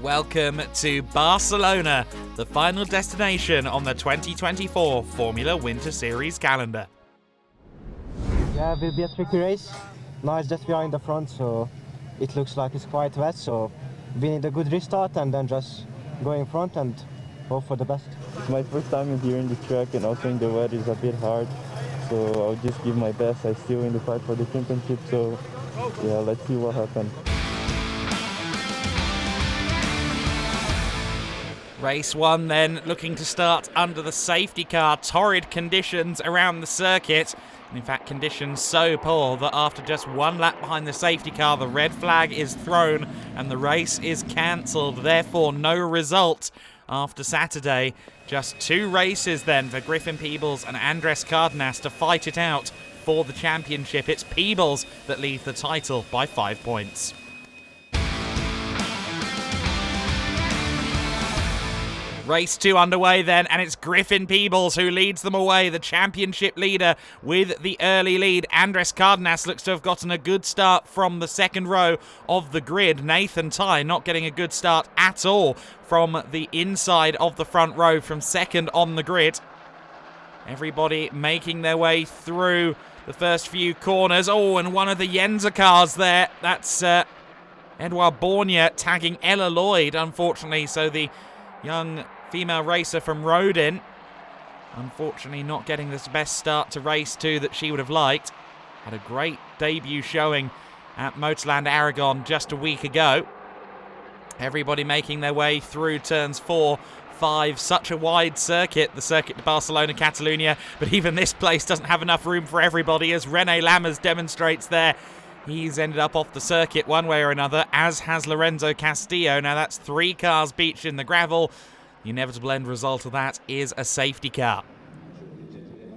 Welcome to Barcelona, the final destination on the 2024 Formula Winter Series calendar. Yeah, it will be a tricky race. Now it's just behind the front, so it looks like it's quite wet, so we need a good restart and then just go in front and hope for the best. It's my first time here in the track, and also in the weather is a bit hard, so I'll just give my best. I'm still in the fight for the championship, so yeah, let's see what happens. Race 1 then, looking to start under the safety car. Torrid conditions around the circuit. In fact, conditions so poor that after just one lap behind the safety car, the red flag is thrown and the race is cancelled. Therefore, no result after Saturday. Just 2 races then for Griffin Peebles and Andres Cardenas to fight it out for the championship. It's Peebles that leads the title by 5 points. Race 2 underway then, and it's Griffin Peebles who leads them away, the championship leader with the early lead. Andres Cardenas looks to have gotten a good start from the second row of the grid. Nathan Tye not getting a good start at all from the inside of the front row from second on the grid. Everybody making their way through the first few corners. Oh, and one of the Yenza cars there. That's Edouard Borgna tagging Ella Lloyd, unfortunately, so the young female racer from Rodin, unfortunately not getting the best start to race 2 that she would have liked. Had a great debut showing at Motorland Aragon just a week ago. Everybody making their way through turns 4, 5, such a wide circuit, the Circuit de Barcelona Catalunya, but even this place doesn't have enough room for everybody, as René Lammers demonstrates there. He's ended up off the circuit one way or another, as has Lorenzo Castillo. Now that's 3 cars beached in the gravel. The inevitable end result of that is a safety car.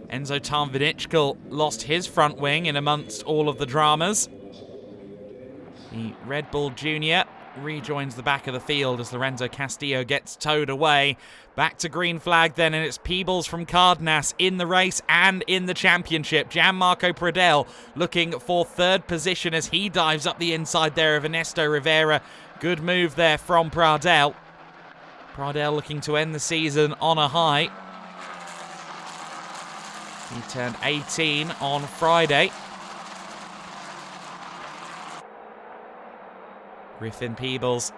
Enzo Tarnvinichkel lost his front wing in amongst all of the dramas. The Red Bull Junior rejoins the back of the field as Lorenzo Castillo gets towed away. Back to green flag then, and it's Peebles from Cardenas in the race and in the championship. Gianmarco Pradell looking for 3rd position as he dives up the inside there of Ernesto Rivera. Good move there from Pradell. Pradell looking to end the season on a high. He turned 18 on Friday. Griffin Peebles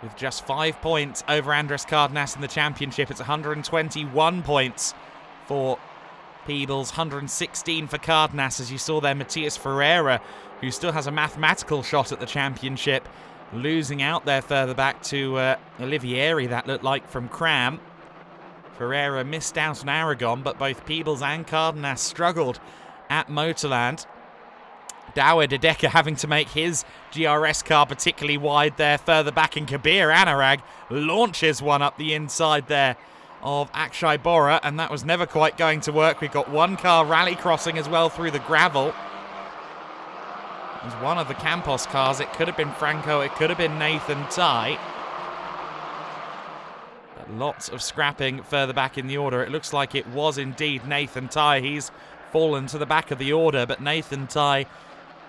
with just 5 points over Andres Cardenas in the championship. It's 121 points for Peebles, 116 for Cardenas. As you saw there, Matias Ferreira, who still has a mathematical shot at the championship, losing out there further back to Olivieri, that looked like, from Cram. Ferreira missed out on Aragon, but both Peebles and Cardenas struggled at Motorland. Douwe de Decker having to make his GRS car particularly wide there further back, and Kabir Anurag launches one up the inside there of Akshay Bora, and that was never quite going to work. We've got 1 car rally crossing as well through the gravel. It was one of the Campos cars. It could have been Franco, it could have been Nathan Tye. But lots of scrapping further back in the order. It looks like it was indeed Nathan Tye. He's fallen to the back of the order, but Nathan Tye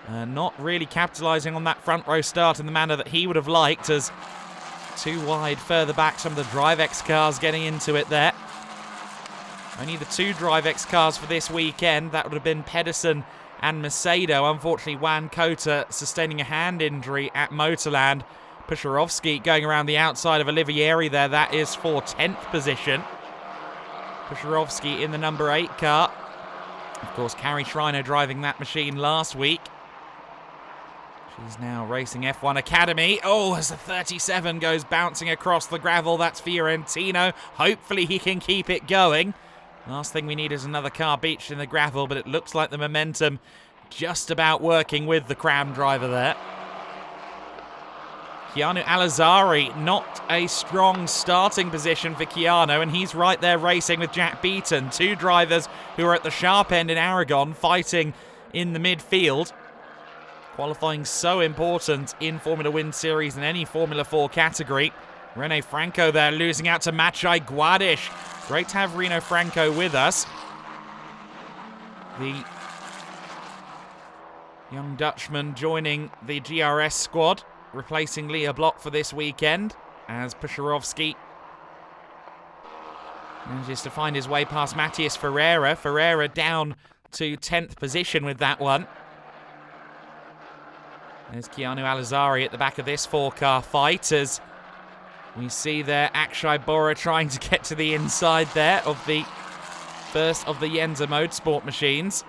not really capitalising on that front row start in the manner that he would have liked, as too wide further back. Some of the DriveX cars getting into it there. Only the 2 DriveX cars for this weekend. That would have been Pedersen and Macedo. Unfortunately, Juan Cota sustaining a hand injury at Motorland. Pusharovsky going around the outside of Olivieri there. That is for 10th position. Pusharovsky in the number 8 car. Of course, Carrie Schreiner driving that machine last week. She's now racing F1 Academy. Oh, as the 37 goes bouncing across the gravel, that's Fiorentino. Hopefully he can keep it going. Last thing we need is another car beached in the gravel, but it looks like the momentum just about working with the Cram driver there. Keanu Alazari, not a strong starting position for Keanu, and he's right there racing with Jack Beaton. 2 drivers who are at the sharp end in Aragon fighting in the midfield. Qualifying so important in Formula Wind Series and any Formula 4 category. Rene Franco there losing out to Maciej Guadish. Great to have Reno Franco with us. The young Dutchman joining the GRS squad. replacing Leah Block for this weekend, as Pusharovsky manages to find his way past Matthias Ferreira. Ferreira down to 10th position with that one. There's Keanu Alizari at the back of this 4-car fight, as we see there Akshay Bora trying to get to the inside there of the first of the Yenza Motorsport machines.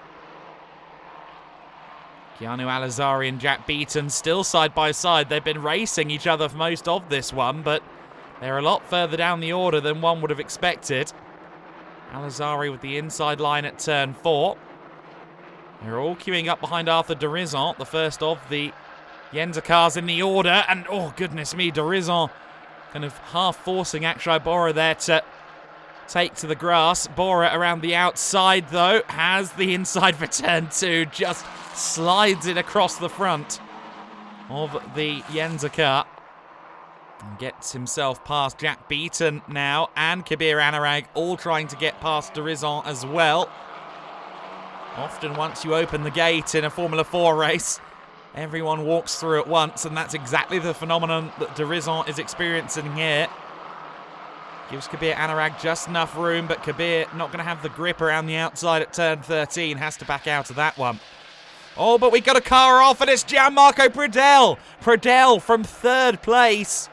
Keanu Alizari and Jack Beaton still side by side. They've been racing each other for most of this one, but they're a lot further down the order than one would have expected. Alizari with the inside line at turn 4. They're all queuing up behind Arthur Dorizon, the first of the Yenza cars in the order. And, oh, goodness me, Dorizon kind of half forcing Akshay Bora there to take to the grass. Bora around the outside, though, has the inside for turn 2. Just slides it across the front of the Yenza car. And gets himself past Jack Beaton now, and Kabir Anurag, all trying to get past Dorizon as well. Often once you open the gate in a Formula 4 race, everyone walks through at once, and that's exactly the phenomenon that Dorizon is experiencing here. Gives Kabir Anurag just enough room, but Kabir not going to have the grip around the outside at turn 13. Has to back out of that one. Oh, but we got a car off, and it's Gianmarco Pradell. Pradell from 3rd place.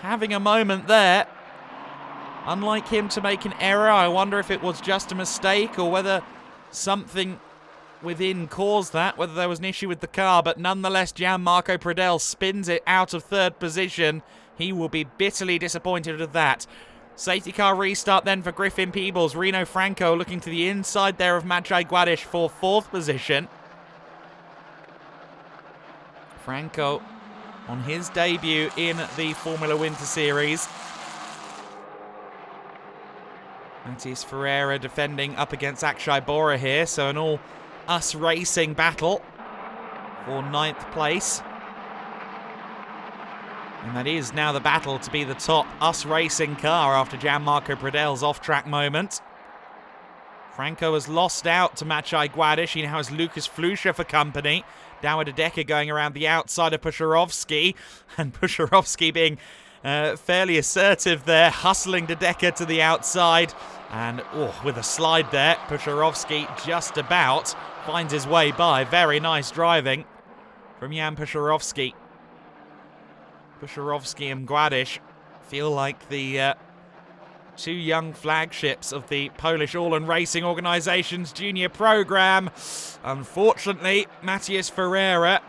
Having a moment there. Unlike him to make an error, I wonder if it was just a mistake or whether something within caused that, whether there was an issue with the car, but nonetheless Gianmarco Pradell spins it out of 3rd position. He will be bitterly disappointed with that. Safety car restart then for Griffin Peebles. Reno Franco looking to the inside there of Maciej Guadish for 4th position. Franco on his debut in the Formula Winter Series. Matthias Ferreira defending up against Akshay Bora here, so an all-us racing battle for 9th place. And that is now the battle to be the top us racing car after Gianmarco Pradell's off-track moment. Franco has lost out to Maciej Guadish. He now has Lucas Flusha for company. Dawid Adeka going around the outside of Pusharovsky. And Pusharovsky being fairly assertive there, hustling Adeka to the outside. And with a slide there, Pusharovsky just about finds his way by. Very nice driving from Jan Pusharovsky. Pusharovsky and Guadish feel like the 2 young flagships of the Polish All-in Racing Organisation's junior programme. Unfortunately, Matthias Ferreira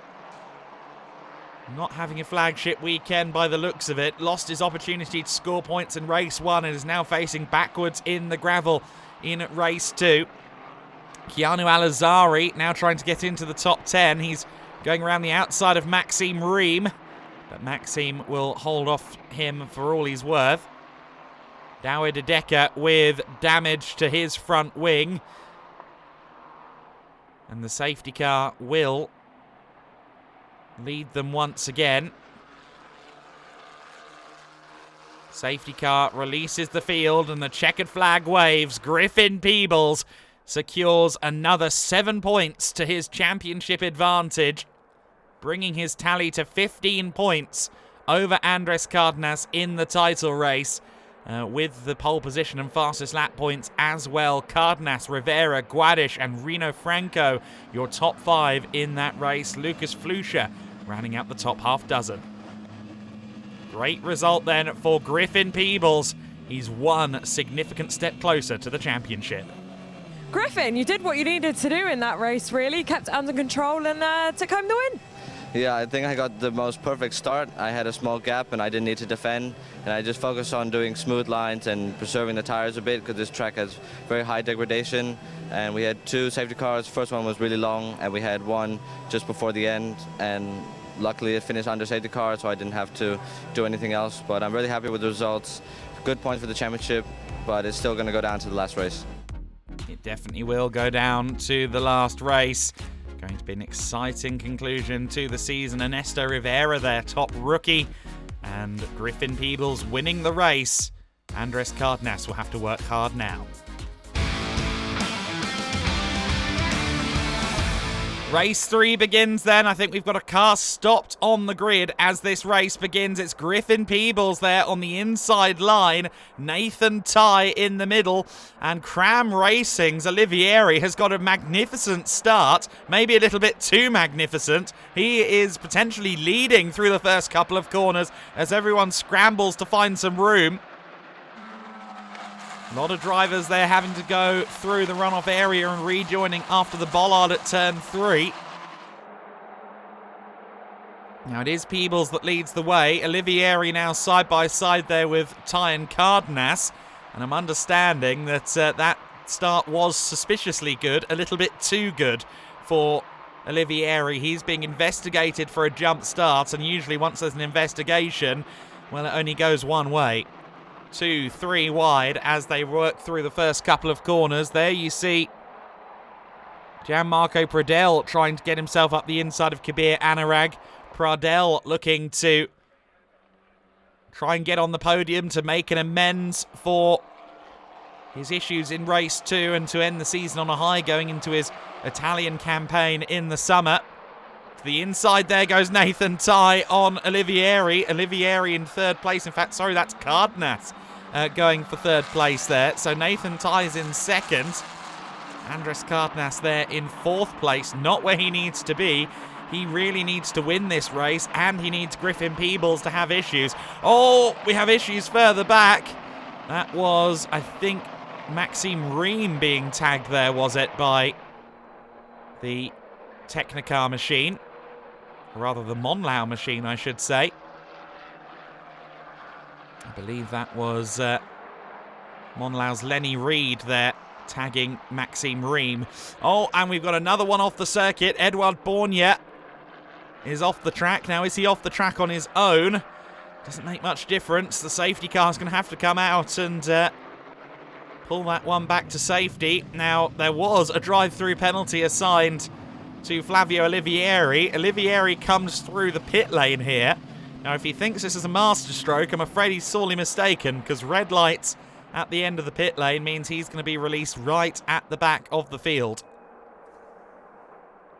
not having a flagship weekend by the looks of it. Lost his opportunity to score points in race 1 and is now facing backwards in the gravel in race 2. Keanu Alizari now trying to get into the top 10. He's going around the outside of Maxime Ream, but Maxime will hold off him for all he's worth. Dawid Adeka with damage to his front wing. And the safety car will lead them once again. Safety car releases the field and the checkered flag waves. Griffin Peebles secures another 7 points to his championship advantage, bringing his tally to 15 points over Andres Cardenas in the title race. With the pole position and fastest lap points as well. Cardenas, Rivera, Guadish and Reno Franco, your top 5 in that race. Lucas Flusha rounding out the top half dozen. Great result then for Griffin Peebles. He's one significant step closer to the championship. Griffin, you did what you needed to do in that race, really. Kept it under control and took home the win. Yeah, I think I got the most perfect start. I had a small gap and I didn't need to defend. And I just focused on doing smooth lines and preserving the tires a bit because this track has very high degradation. And we had 2 safety cars. First one was really long and we had one just before the end. And luckily it finished under safety car, so I didn't have to do anything else. But I'm really happy with the results. Good points for the championship, but it's still going to go down to the last race. It definitely will go down to the last race. Going to be an exciting conclusion to the season. Ernesto Rivera, their top rookie, and Griffin Peebles winning the race. Andres Cardenas will have to work hard now. Race 3 begins then. I think we've got a car stopped on the grid as this race begins. It's Griffin Peebles there on the inside line. Nathan Tye in the middle. And Cram Racing's Olivieri has got a magnificent start. Maybe a little bit too magnificent. He is potentially leading through the first couple of corners as everyone scrambles to find some room. A lot of drivers there having to go through the runoff area and rejoining after the bollard at turn 3. Now it is Peebles that leads the way. Olivieri now side by side there with Tye and Cardenas. And I'm understanding that that start was suspiciously good, a little bit too good for Olivieri. He's being investigated for a jump start, and usually once there's an investigation, well, it only goes one way. 2, 3 wide as they work through the first couple of corners. There you see Gianmarco Pradell trying to get himself up the inside of Kabir Anurag. Pradell looking to try and get on the podium to make an amends for his issues in race 2 and to end the season on a high going into his Italian campaign in the summer. To the inside there goes Nathan Tye on Olivieri. Olivieri in third place. In fact, sorry, that's Cardenas going for third place there. So Nathan Tye's in second. Andres Cardenas there in fourth place. Not where he needs to be. He really needs to win this race, and he needs Griffin Peebles to have issues. Oh, we have issues further back. That was, I think, Maxime Ream being tagged there, was it, by the Technicar machine. Or rather, the Monlau machine, I should say. I believe that was Monlau's Lenny Reed there, tagging Maxime Ream. Oh, and we've got another one off the circuit. Edouard Borgna is off the track. Now, is he off the track on his own? Doesn't make much difference. The safety car's going to have to come out and pull that one back to safety. Now, there was a drive-through penalty assigned to Flavio Olivieri. Olivieri comes through the pit lane here. Now, if he thinks this is a masterstroke, I'm afraid he's sorely mistaken, because red lights at the end of the pit lane means he's going to be released right at the back of the field.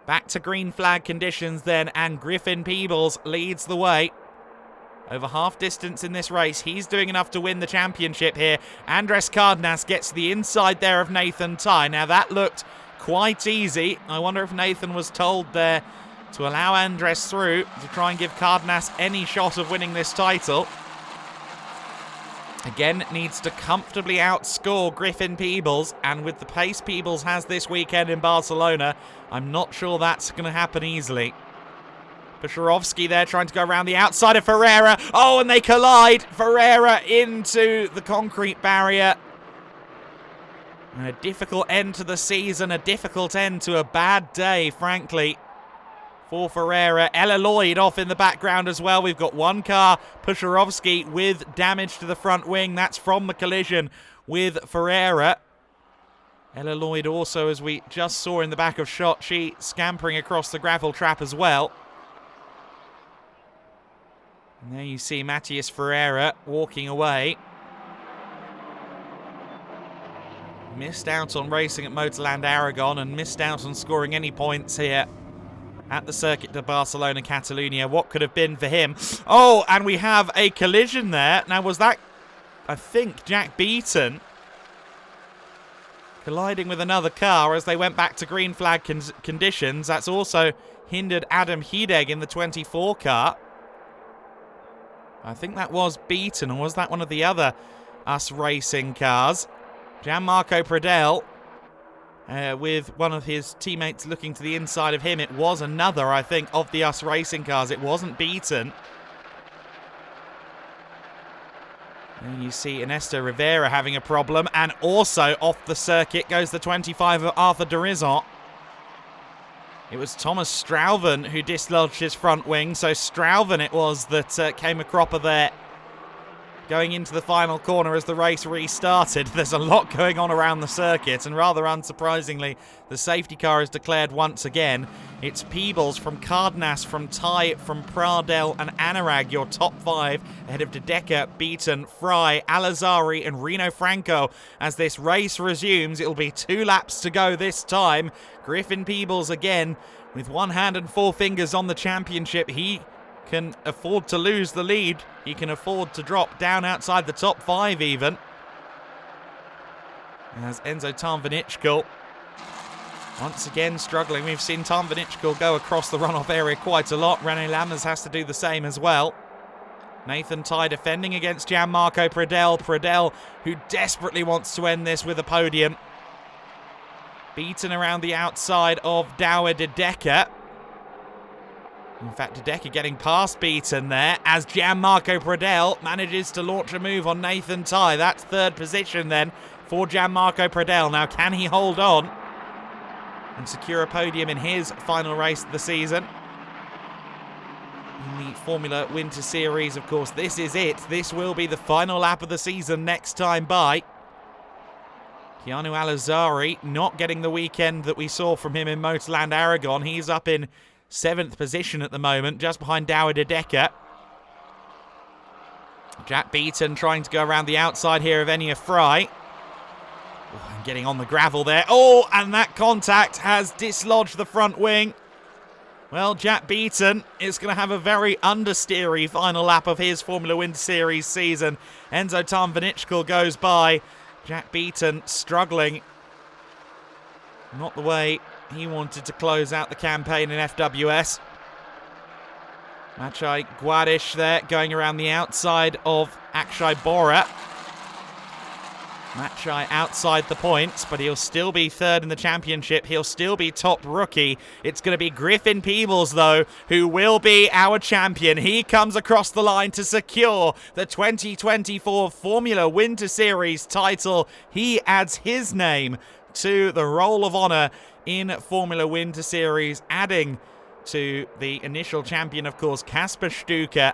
Back to green flag conditions then, and Griffin Peebles leads the way. Over half distance in this race. He's doing enough to win the championship here. Andres Cardenas gets to the inside there of Nathan Tye. Now, that looked quite easy. I wonder if Nathan was told there to allow Andres through to try and give Cardenas any shot of winning this title. Again, needs to comfortably outscore Griffin Peebles, and with the pace Peebles has this weekend in Barcelona, I'm not sure that's going to happen easily. Pusharovsky there trying to go around the outside of Ferreira. Oh, and they collide. Ferreira into the concrete barrier. A difficult end to the season, a difficult end to a bad day, frankly, for Ferreira. Ella Lloyd off in the background as well. We've got one car, Pusharovsky, with damage to the front wing. That's from the collision with Ferreira. Ella Lloyd also, as we just saw in the back of shot, she scampering across the gravel trap as well. And there you see Matthias Ferreira walking away. Missed out on racing at Motorland Aragon and missed out on scoring any points here at the Circuit de Barcelona Catalunya. What could have been for him? Oh, and we have a collision there. Now, was that, I think, Jack Beaton colliding with another car as they went back to green flag conditions? That's also hindered Adam Hideg in the 24 car. I think that was Beaton, or was that one of the other US Racing cars? Gianmarco Pradell with one of his teammates looking to the inside of him. It was another, I think, of the US Racing cars. It wasn't Beaton. And you see Ernesto Rivera having a problem. And also off the circuit goes the 25 of Arthur Dorizon. It was Thomas Strauven who dislodged his front wing. So Strauven it was that came a cropper there going into the final corner as the race restarted. There's a lot going on around the circuit, and rather unsurprisingly, the safety car is declared once again. It's Peebles from Cardenas, from Tye, from Pradell and Anurag, your top 5, ahead of De Decker, Beaton, Fry, Alazari and Reno Franco. As this race resumes, it'll be 2 laps to go this time. Griffin Peebles again with one hand and four fingers on the championship. He can afford to lose the lead. He can afford to drop down outside the top 5 even. As Enzo Tarnvanichkul once again struggling. We've seen Tarnvanichkul go across the runoff area quite a lot. René Lammers has to do the same as well. Nathan Tye defending against Gianmarco Pradel. Pradel, who desperately wants to end this with a podium. Beaten around the outside of Douwe de Decker. In fact, de Decker getting past Beaten there as Gianmarco Pradel manages to launch a move on Nathan Tye. That's 3rd position then for Gianmarco Pradel. Now, can he hold on and secure a podium in his final race of the season? In the Formula Winter Series, of course, this is it. This will be the final lap of the season next time by. Keanu Alazari not getting the weekend that we saw from him in Motorland Aragon. He's up in 7th position at the moment, just behind Douwe de Decker. Jack Beaton trying to go around the outside here of Enya Fry. Oh, and getting on the gravel there. Oh, and that contact has dislodged the front wing. Well, Jack Beaton is going to have a very understeery final lap of his Formula Winter Series season. Enzo Tarnvanichkul goes by. Jack Beaton struggling. Not the way he wanted to close out the campaign in FWS. Maciej Guadish there going around the outside of Akshay Bora. Maciej outside the points, but he'll still be 3rd in the championship. He'll still be top rookie. It's going to be Griffin Peebles, though, who will be our champion. He comes across the line to secure the 2024 Formula Winter Series title. He adds his name to the Roll of Honour in Formula Winter Series, adding to the initial champion, of course, Kasper Stuker.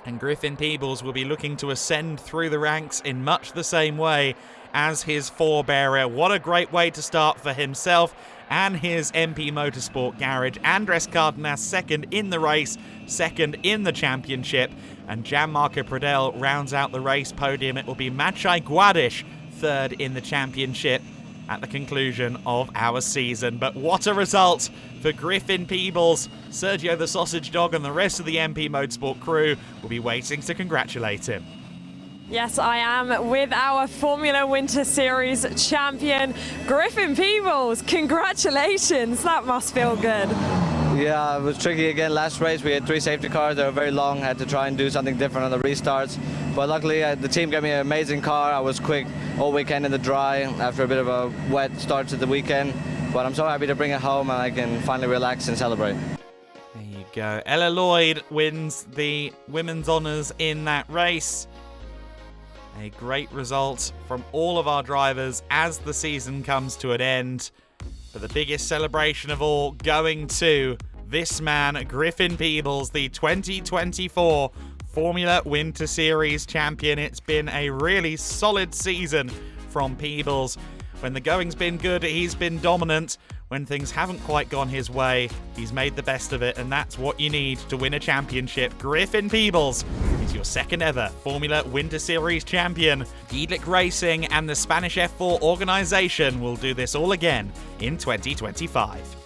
And Griffin Peebles will be looking to ascend through the ranks in much the same way as his forebearer. What a great way to start for himself and his MP Motorsport garage. Andres Cardenas 2nd in the race, 2nd in the championship. And Gianmarco Pradel rounds out the race podium. It will be Maciej Guadish 3rd in the championship at the conclusion of our season. But what a result for Griffin Peebles. Sergio the Sausage Dog and the rest of the MP Motorsport crew will be waiting to congratulate him. Yes, I am with our Formula Winter Series champion, Griffin Peebles. Congratulations, that must feel good. Yeah, it was tricky again last race. We had 3 safety cars. They were very long. Had to try and do something different on the restarts. But luckily, the team gave me an amazing car. I was quick all weekend in the dry after a bit of a wet start to the weekend. But I'm so happy to bring it home and I can finally relax and celebrate. There you go. Ella Lloyd wins the women's honours in that race. A great result from all of our drivers as the season comes to an end. But the biggest celebration of all going to this man, Griffin Peebles, the 2024 Formula Winter Series champion. It's been a really solid season from Peebles. When the going's been good, he's been dominant. When things haven't quite gone his way, he's made the best of it, and that's what you need to win a championship. Griffin Peebles is your 2nd ever Formula Winter Series champion. Gedlich Racing and the Spanish F4 organization will do this all again in 2025.